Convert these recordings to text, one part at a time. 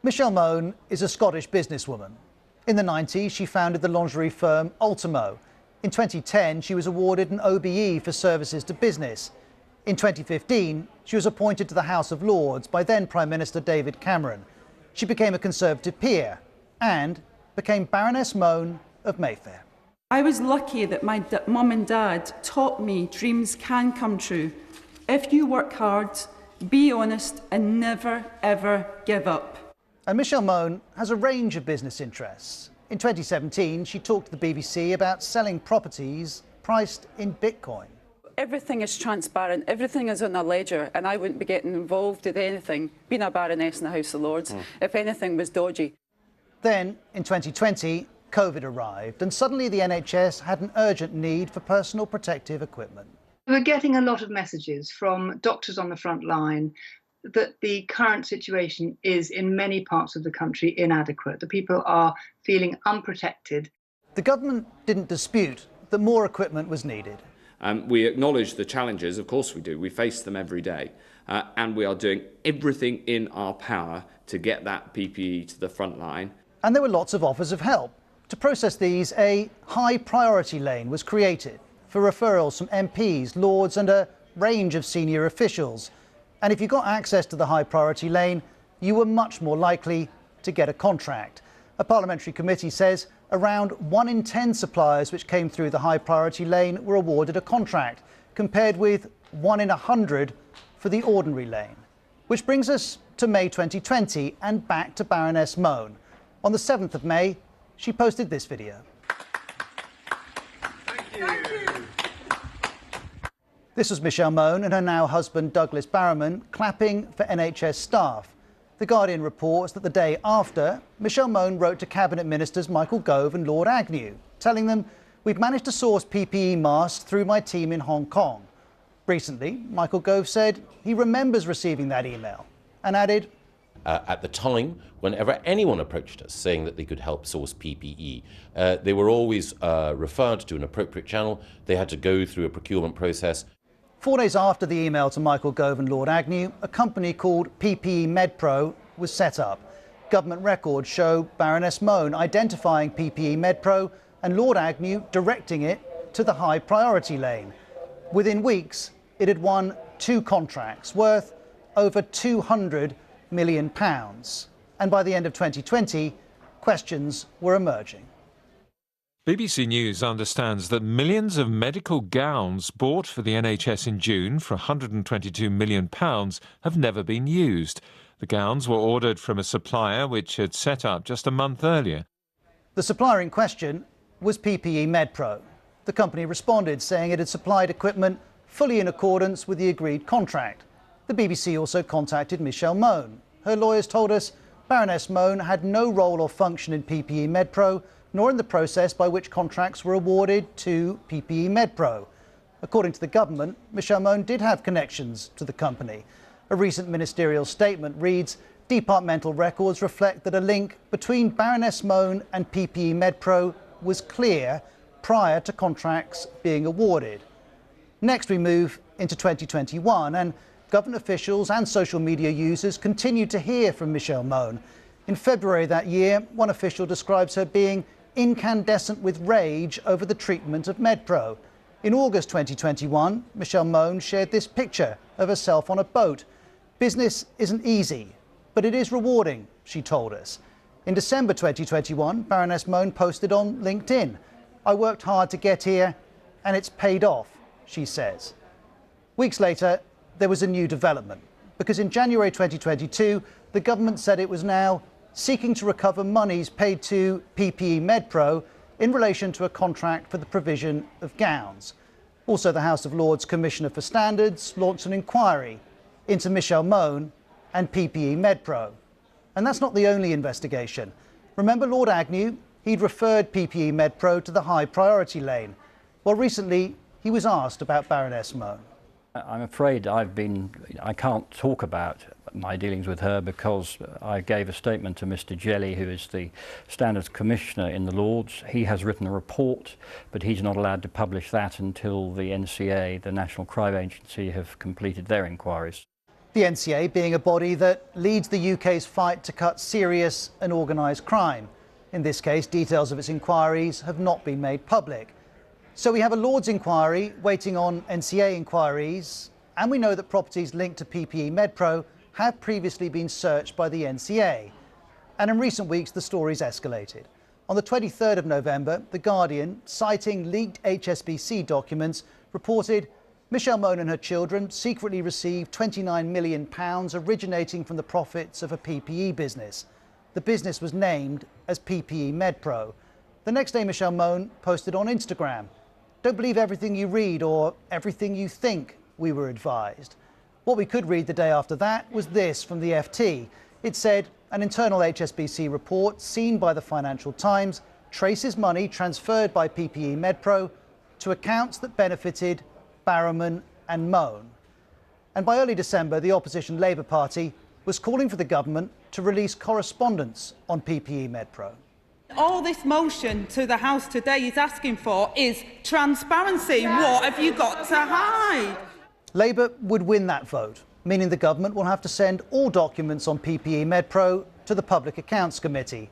Michelle Mone is a Scottish businesswoman. In the 90s, she founded the lingerie firm Ultimo. In 2010, she was awarded an OBE for services to business. In 2015, she was appointed to the House of Lords by then Prime Minister David Cameron. She became a Conservative peer and became Baroness Mone of Mayfair. I was lucky that my mum and dad taught me dreams can come true. If you work hard, be honest and never, ever give up. And Michelle Mone has a range of business interests. In 2017, she talked to the BBC about selling properties priced in Bitcoin. Everything is transparent, everything is on a ledger, and I wouldn't be getting involved with anything, being a Baroness in the House of Lords, if anything was dodgy. Then, in 2020, COVID arrived, and suddenly the NHS had an urgent need for personal protective equipment. We're getting a lot of messages from doctors on the front line that the current situation is, in many parts of the country, inadequate. The people are feeling unprotected. The government didn't dispute that more equipment was needed. We acknowledge the challenges, of course we do. We face them every day. And we are doing everything in our power to get that PPE to the front line. And there were lots of offers of help. To process these, a high priority lane was created for referrals from MPs, Lords and a range of senior officials. And if you got access to the high priority lane, you were much more likely to get a contract. A parliamentary committee says around 1 in 10 suppliers which came through the high priority lane were awarded a contract, compared with 1 in 100 for the ordinary lane. Which brings us to May 2020 and back to Baroness Mone. On the 7th of May, she posted this video. Thank you. This was Michelle Mone and her now husband Douglas Barrowman clapping for NHS staff. The Guardian reports that the day after, Michelle Mone wrote to Cabinet Ministers Michael Gove and Lord Agnew, telling them, "We've managed to source PPE masks through my team in Hong Kong." Recently, Michael Gove said he remembers receiving that email and added, at the time, whenever anyone approached us saying that they could help source PPE, they were always referred to an appropriate channel. They had to go through a procurement process. 4 days after the email to Michael Gove and Lord Agnew, a company called PPE Medpro was set up. Government records show Baroness Mone identifying PPE Medpro and Lord Agnew directing it to the high priority lane. Within weeks, it had won 2 contracts worth over £200 million. And by the end of 2020, questions were emerging. BBC News understands that millions of medical gowns bought for the NHS in June for £122 million have never been used. The gowns were ordered from a supplier which had set up just a month earlier. The supplier in question was PPE Medpro. The company responded saying it had supplied equipment fully in accordance with the agreed contract. The BBC also contacted Michelle Mone. Her lawyers told us Baroness Mone had no role or function in PPE Medpro, nor in the process by which contracts were awarded to PPE Medpro. According to the government, Michelle Mone did have connections to the company. A recent ministerial statement reads, "Departmental records reflect that a link between Baroness Mone and PPE Medpro was clear prior to contracts being awarded." Next we move into 2021 and government officials and social media users continue to hear from Michelle Mone. In February that year, one official describes her being incandescent with rage over the treatment of Medpro. In August 2021, Michelle Mone shared this picture of herself on a boat. "Business isn't easy, but it is rewarding," she told us. In December 2021, Baroness Mone posted on LinkedIn, "I worked hard to get here and it's paid off," she says. Weeks later, there was a new development, because in January 2022, the government said it was now seeking to recover monies paid to PPE Medpro in relation to a contract for the provision of gowns. Also, the House of Lords Commissioner for Standards launched an inquiry into Michelle Mone and PPE Medpro. And that's not the only investigation. Remember Lord Agnew? He'd referred PPE Medpro to the high priority lane. Well, recently, he was asked about Baroness Mone. I'm afraid I can't talk about my dealings with her because I gave a statement to Mr. Jelly, who is the Standards Commissioner in the Lords. He has written a report, but he's not allowed to publish that until the NCA, the National Crime Agency, have completed their inquiries. The NCA being a body that leads the UK's fight to cut serious and organised crime. In this case, details of its inquiries have not been made public. So we have a Lords inquiry waiting on NCA inquiries, and we know that properties linked to PPE Medpro have previously been searched by the NCA. And in recent weeks, the story's escalated. On the 23rd of November, The Guardian, citing leaked HSBC documents, reported Michelle Mone and her children secretly received £29 million originating from the profits of a PPE business. The business was named as PPE Medpro. The next day, Michelle Mone posted on Instagram, "Don't believe everything you read or everything you think, we were advised." What we could read the day after that was this from the FT. It said, an internal HSBC report seen by the Financial Times traces money transferred by PPE Medpro to accounts that benefited Baroness Mone. And by early December, the opposition Labour Party was calling for the government to release correspondence on PPE Medpro. All this motion to the House today is asking for is transparency. What have you got to hide? Labour would win that vote, meaning the government will have to send all documents on PPE Medpro to the Public Accounts Committee.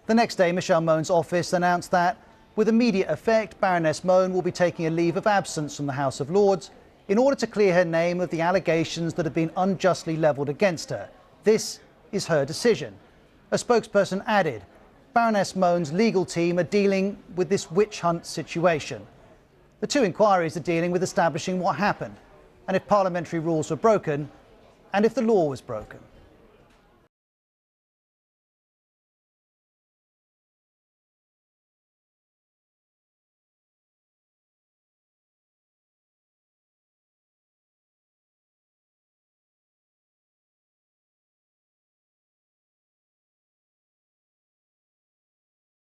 The next day, Michelle Mone's office announced that, with immediate effect, Baroness Mone will be taking a leave of absence from the House of Lords in order to clear her name of the allegations that have been unjustly levelled against her. This is her decision. A spokesperson added, Baroness Mone's legal team are dealing with this witch hunt situation. The two inquiries are dealing with establishing what happened, and if parliamentary rules were broken, and if the law was broken.